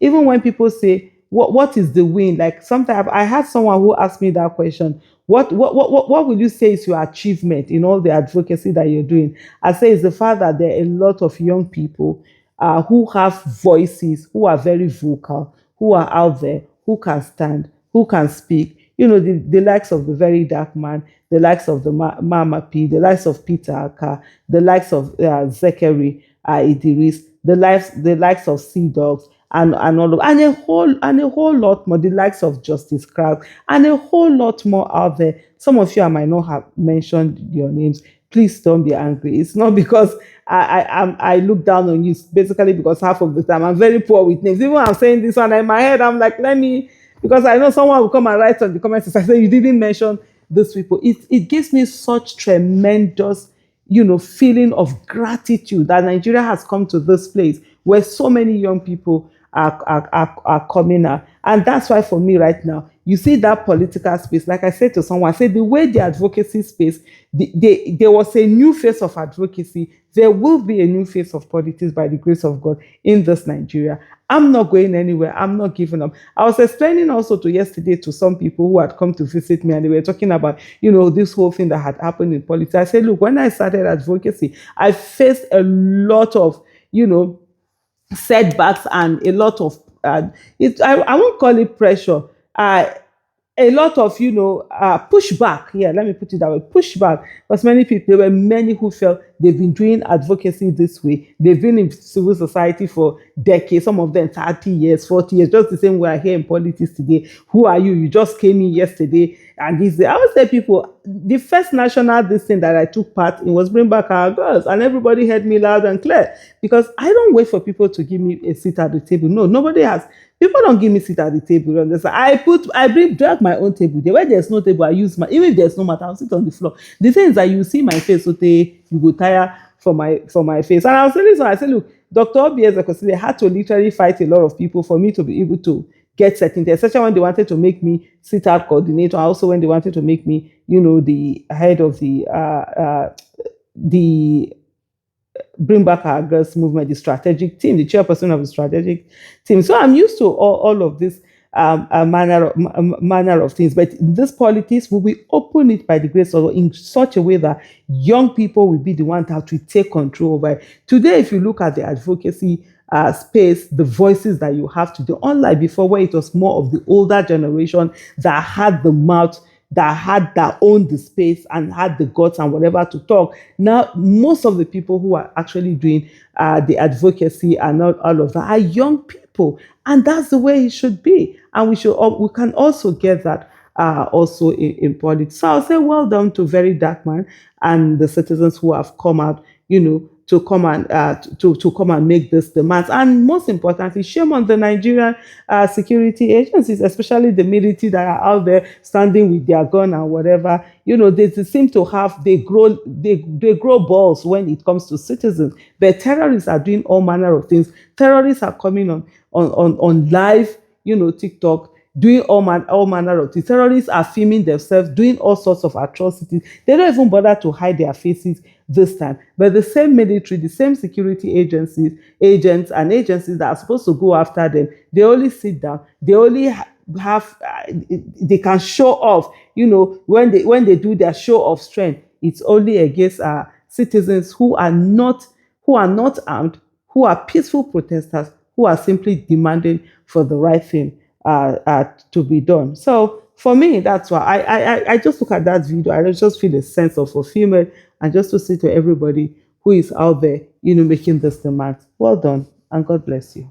even when people say, what is the win? Like sometimes I had someone who asked me that question. What would you say is your achievement in all the advocacy that you're doing? I say it's the fact that there are a lot of young people who have voices, who are very vocal, who are out there, who can stand, who can speak. The likes of the very dark man, the likes of the Mama P, the likes of Peter Aka, the likes of Zachary Idris, the likes of Sea Dogs, and all of, and a whole lot more, the likes of Justice Crowd, and a whole lot more out there. Some of you I might not have mentioned your names. Please don't be angry. It's not because I look down on you. It's basically because half of the time I'm very poor with names. Even when I'm saying this one in my head, I'm like, let me, because I know someone will come and write on the comments and say you didn't mention these people. It gives me such tremendous, feeling of gratitude that Nigeria has come to this place where so many young people are coming out. And that's why for me right now, you see that political space, like I said to someone, I said the way the advocacy space, there was a new face of advocacy. There will be a new face of politics by the grace of God in this Nigeria. I'm not going anywhere. I'm not giving up. I was explaining also yesterday to some people who had come to visit me, and they were talking about, this whole thing that had happened in politics. I said, look, when I started advocacy, I faced a lot of, setbacks and a lot of I won't call it pressure, a lot of pushback. Yeah, let me put it that way, pushback. Because there were many who felt they've been doing advocacy this way, they've been in civil society for decades, some of them 30 years, 40 years, just the same way I hear in politics today. Who are you? You just came in yesterday. And I always say people, the first national this thing that I took part in was Bring Back Our Girls, and everybody heard me loud and clear, because I don't wait for people to give me a seat at the table. No, nobody has. People don't give me seat at the table. I drag my own table. There where there's no table, I use my, even if there's no matter, I'll sit on the floor. The thing is that you see my face, so you go tire for my face. And I was telling someone, I said, look, Dr. Obieze had to literally fight a lot of people for me to be able to get certain things, especially when they wanted to make me sit out coordinator, also when they wanted to make me, the head of the Bring Back Our Girls movement, the strategic team, the chairperson of the strategic team. So I'm used to all of this manner of things. But this politics, will we open it by the grace of God in such a way that young people will be the ones that have to take control over it. Today, if you look at the advocacy space, the voices that you have today, unlike before where it was more of the older generation that had the mouth, that owned the space and had the guts and whatever to talk. Now, most of the people who are actually doing the advocacy and all of that are young people, and that's the way it should be. And we can also get that also in politics. So I'll say well done to Very Darkman and the citizens who have come out, to come and make this demands. And most importantly, shame on the Nigerian security agencies, especially the military that are out there standing with their gun and whatever. They seem to have, they grow balls when it comes to citizens. But terrorists are doing all manner of things. Terrorists are coming on live, TikTok, doing all manner of things. Terrorists are filming themselves, doing all sorts of atrocities. They don't even bother to hide their faces this time. But the same military, the same security agents and agencies that are supposed to go after them, they only sit down. They only have, they can show off, when they do their show of strength, it's only against citizens who are not armed, who are peaceful protesters, who are simply demanding for the right thing to be done. So for me, that's why I just look at that video. I just feel a sense of fulfillment, and just to say to everybody who is out there, making this demand, well done, and God bless you.